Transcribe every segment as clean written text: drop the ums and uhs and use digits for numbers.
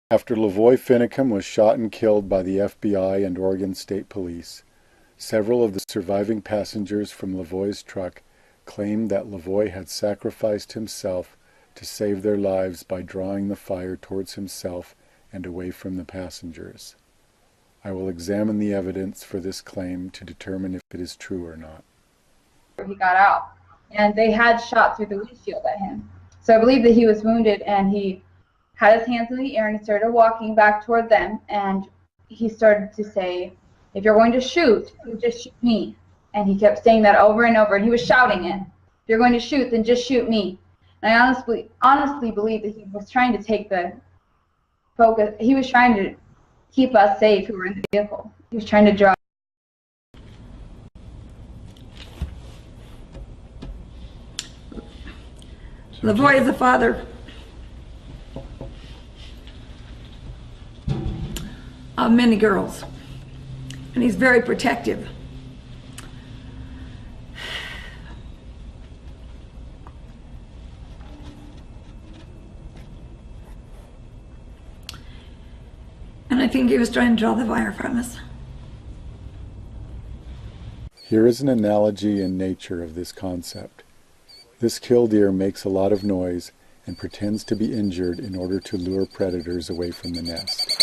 After LaVoy Finicum was shot and killed by the FBI and Oregon State Police, several of the surviving passengers from LaVoy's truck claimed that LaVoy had sacrificed himself to save their lives by drawing the fire towards himself and away from the passengers. I will examine the evidence for this claim to determine if it is true or not. He got out, and they had shot through the windshield at him. So I believe that he was wounded, and he had his hands in the air, and he started walking back toward them, and he started to say, "If you're going to shoot, then just shoot me." And he kept saying that over and over, and he was shouting it. "If you're going to shoot, then just shoot me." And I honestly believe that he was trying to take the focus. He was trying to keep us safe who were in the vehicle. He was trying to draw. LaVoy is the father of many girls, and he's very protective. And I think he was trying to draw the fire from us. Here is an analogy in nature of this concept. This killdeer makes a lot of noise and pretends to be injured in order to lure predators away from the nest.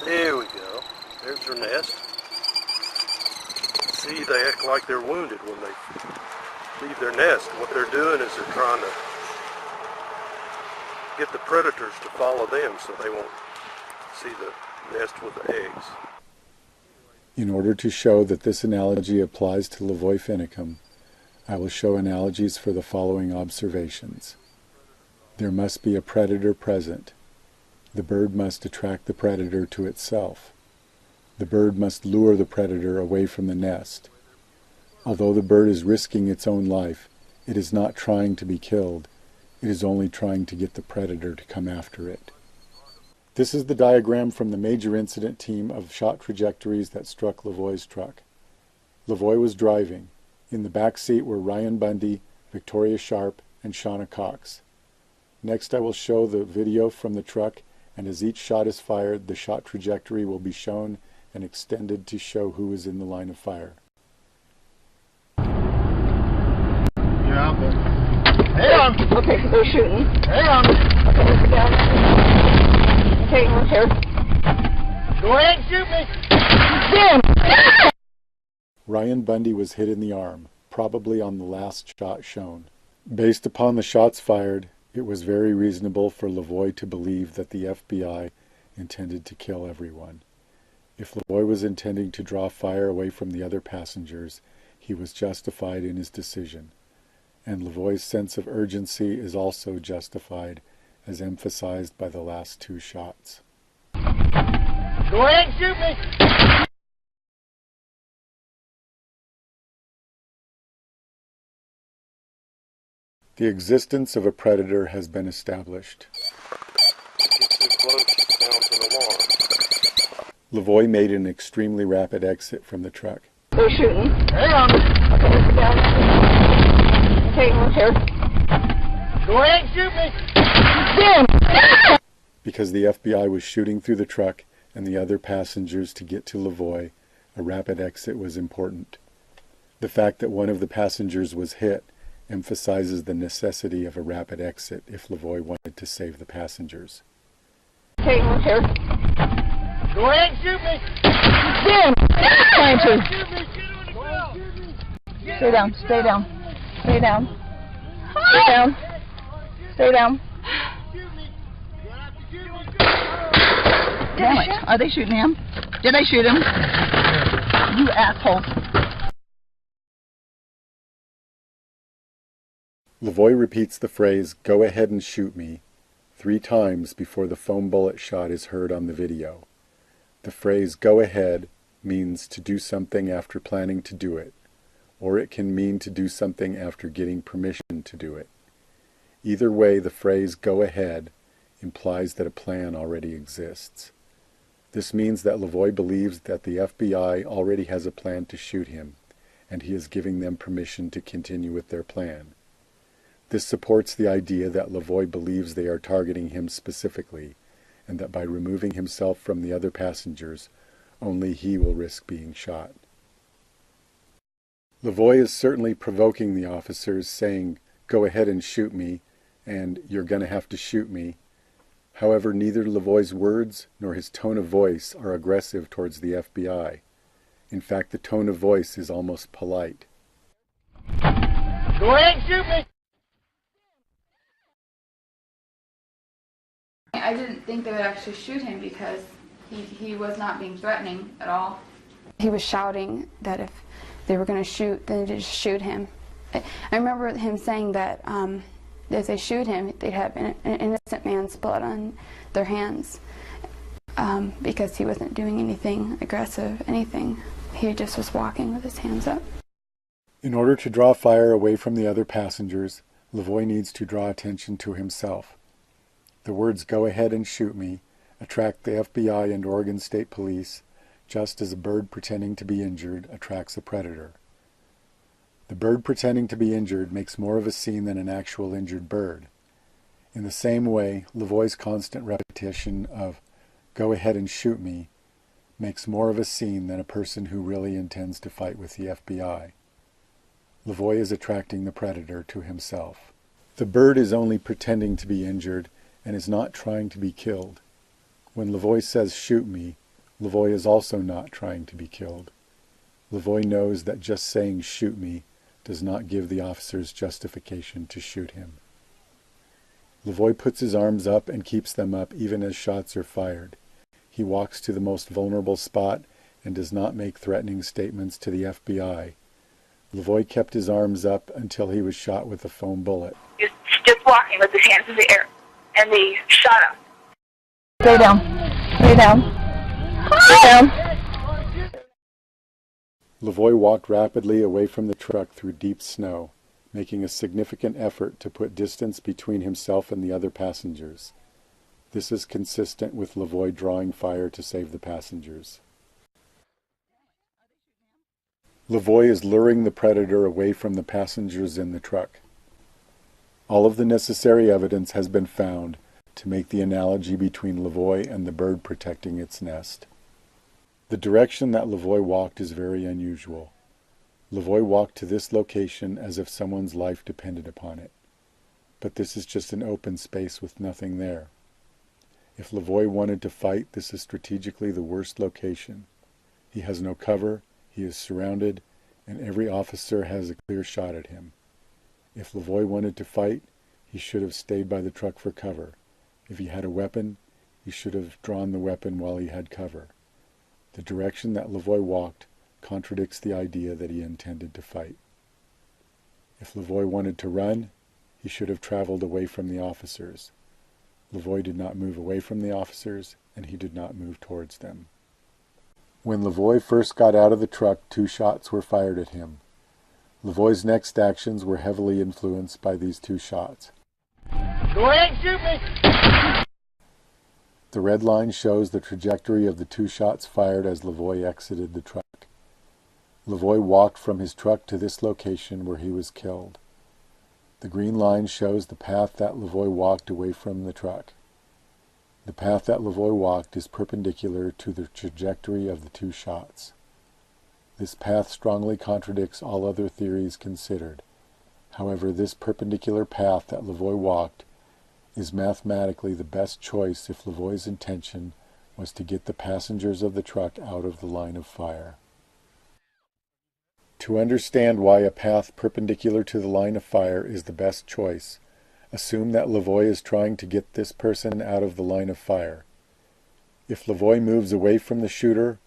There we go. There's their nest. See, they act like they're wounded when they leave their nest. What they're doing is they're trying to get the predators to follow them so they won't see the nest with the eggs. In order to show that this analogy applies to LaVoy Finicum, I will show analogies for the following observations. There must be a predator present. The bird must attract the predator to itself. The bird must lure the predator away from the nest. Although the bird is risking its own life, it is not trying to be killed. It is only trying to get the predator to come after it. This is the diagram from the major incident team of shot trajectories that struck LaVoy's truck. LaVoy was driving. In the back seat were Ryan Bundy, Victoria Sharp, and Shauna Cox. Next I will show the video from the truck, and as each shot is fired, the shot trajectory will be shown and extended to show who is in the line of fire. Yeah, but... Hey on! Okay, so they're shooting. Hey on! Okay, sit down. Okay, we're here. Go ahead and shoot me! Jim! Ryan Bundy was hit in the arm, probably on the last shot shown. Based upon the shots fired, it was very reasonable for LaVoy to believe that the FBI intended to kill everyone. If LaVoy was intending to draw fire away from the other passengers, he was justified in his decision. And LaVoy's sense of urgency is also justified, as emphasized by the last two shots. Go ahead and shoot me! The existence of a predator has been established. Get too close, it sounds an alarm. LaVoy made an extremely rapid exit from the truck. They're shooting. Hey on! Okay, sit down. Okay, we're here. Go ahead and shoot me! Jim! Because the FBI was shooting through the truck and the other passengers to get to LaVoy, a rapid exit was important. The fact that one of the passengers was hit emphasizes the necessity of a rapid exit if LaVoy wanted to save the passengers. Okay, we're here. Go ahead and shoot me! Jim! Trying to. Shoot me! Shoot on the ground! Stay down, stay down. Stay down. Stay down. Stay down. Shoot me! You have to shoot me! Damn it. Are they shooting him? Did they shoot him? You asshole. LaVoy repeats the phrase, "Go ahead and shoot me," 3 times before the foam bullet shot is heard on the video. The phrase, "go ahead," means to do something after planning to do it, or it can mean to do something after getting permission to do it. Either way, the phrase, "go ahead," implies that a plan already exists. This means that LaVoy believes that the FBI already has a plan to shoot him, and he is giving them permission to continue with their plan. This supports the idea that LaVoy believes they are targeting him specifically, and that by removing himself from the other passengers, only he will risk being shot. LaVoy is certainly provoking the officers, saying, "Go ahead and shoot me," and "You're going to have to shoot me." However, neither LaVoy's words nor his tone of voice are aggressive towards the FBI. In fact, the tone of voice is almost polite. Go ahead and shoot me. I didn't think they would actually shoot him because he was not being threatening at all. He was shouting that if they were going to shoot, then to just shoot him. I remember him saying that if they shoot him, they'd have an innocent man's blood on their hands because he wasn't doing anything aggressive, anything. He just was walking with his hands up. In order to draw fire away from the other passengers, LaVoy needs to draw attention to himself. The words "go ahead and shoot me" attract the FBI and Oregon State Police, just as a bird pretending to be injured attracts a predator. The bird pretending to be injured makes more of a scene than an actual injured bird. In the same way, LaVoy's constant repetition of "go ahead and shoot me" makes more of a scene than a person who really intends to fight with the FBI. LaVoy is attracting the predator to himself. The bird is only pretending to be injured and is not trying to be killed. When LaVoy says "shoot me," LaVoy is also not trying to be killed. LaVoy knows that just saying "shoot me" does not give the officers justification to shoot him. LaVoy puts his arms up and keeps them up even as shots are fired. He walks to the most vulnerable spot and does not make threatening statements to the FBI. LaVoy kept his arms up until he was shot with a foam bullet. He's just walking with his hands in the air, and they shot him. Stay down. Stay down. Stay down. LaVoy walked rapidly away from the truck through deep snow, making a significant effort to put distance between himself and the other passengers. This is consistent with LaVoy drawing fire to save the passengers. LaVoy is luring the predator away from the passengers in the truck. All of the necessary evidence has been found to make the analogy between LaVoy and the bird protecting its nest. The direction that LaVoy walked is very unusual. LaVoy walked to this location as if someone's life depended upon it. But this is just an open space with nothing there. If LaVoy wanted to fight, this is strategically the worst location. He has no cover, he is surrounded, and every officer has a clear shot at him. If LaVoy wanted to fight, he should have stayed by the truck for cover. If he had a weapon, he should have drawn the weapon while he had cover. The direction that LaVoy walked contradicts the idea that he intended to fight. If LaVoy wanted to run, he should have traveled away from the officers. LaVoy did not move away from the officers, and he did not move towards them. When LaVoy first got out of the truck, 2 shots were fired at him. LaVoy's next actions were heavily influenced by these 2 shots. Go ahead and shoot me. The red line shows the trajectory of the 2 shots fired as LaVoy exited the truck. LaVoy walked from his truck to this location where he was killed. The green line shows the path that LaVoy walked away from the truck. The path that LaVoy walked is perpendicular to the trajectory of the 2 shots. This path strongly contradicts all other theories considered. However, this perpendicular path that LaVoy walked is mathematically the best choice if LaVoy's intention was to get the passengers of the truck out of the line of fire. To understand why a path perpendicular to the line of fire is the best choice, assume that LaVoy is trying to get this person out of the line of fire. If LaVoy moves away from the shooter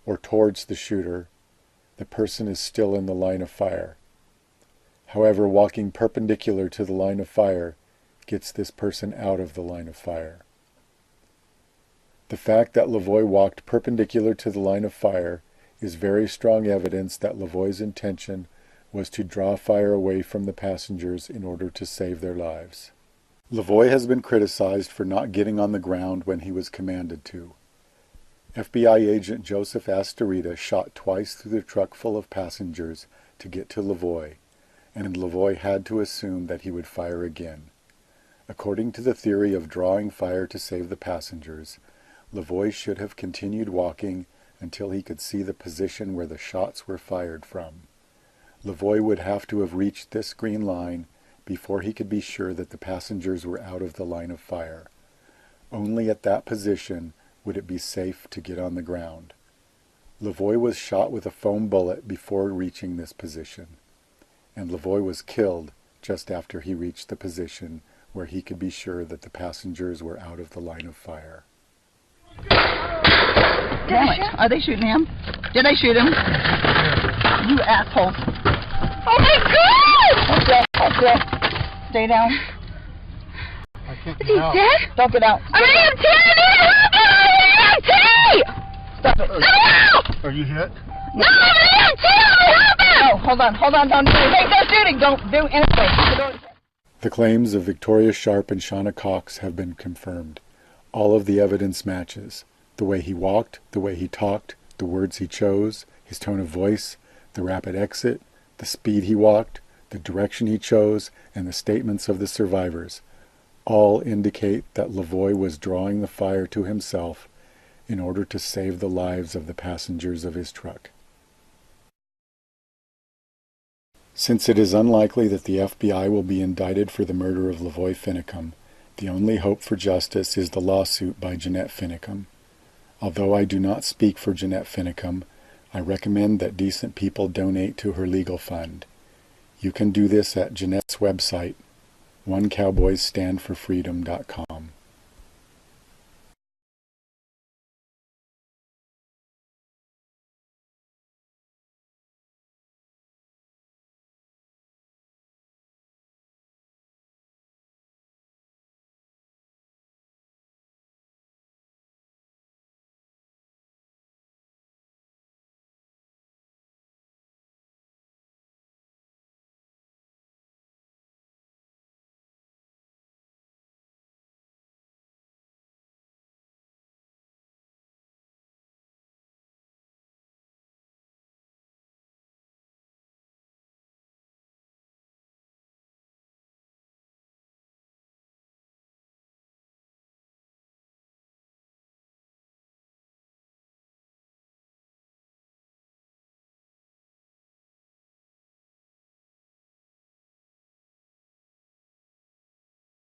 or towards the shooter, the person is still in the line of fire. However, walking perpendicular to the line of fire gets this person out of the line of fire. The fact that LaVoy walked perpendicular to the line of fire is very strong evidence that LaVoy's intention was to draw fire away from the passengers in order to save their lives. LaVoy has been criticized for not getting on the ground when he was commanded to. FBI agent Joseph Astorita shot twice through the truck full of passengers to get to LaVoy, and LaVoy had to assume that he would fire again. According to the theory of drawing fire to save the passengers, LaVoy should have continued walking until he could see the position where the shots were fired from. LaVoy would have to have reached this green line before he could be sure that the passengers were out of the line of fire. Only at that position would it be safe to get on the ground. LaVoy was shot with a foam bullet before reaching this position, and LaVoy was killed just after he reached the position where he could be sure that the passengers were out of the line of fire. Damn it. Are they shooting him? Did they shoot him? You assholes. Oh my God! Okay. Stay down. Is he dead? Don't get out. I'm EMT! I'm EMT! Stop it. Are you hit? No, I'm EMT! No, hold on. Don't do anything. No shooting. Don't do anything. The claims of Victoria Sharp and Shauna Cox have been confirmed. All of the evidence matches. The way he walked, the way he talked, the words he chose, his tone of voice, the rapid exit, the speed he walked, the direction he chose, and the statements of the survivors all indicate that LaVoy was drawing the fire to himself in order to save the lives of the passengers of his truck. Since it is unlikely that the FBI will be indicted for the murder of LaVoy Finicum, the only hope for justice is the lawsuit by Jeanette Finicum. Although I do not speak for Jeanette Finicum, I recommend that decent people donate to her legal fund. You can do this at Jeanette's website, onecowboysstandforfreedom.com.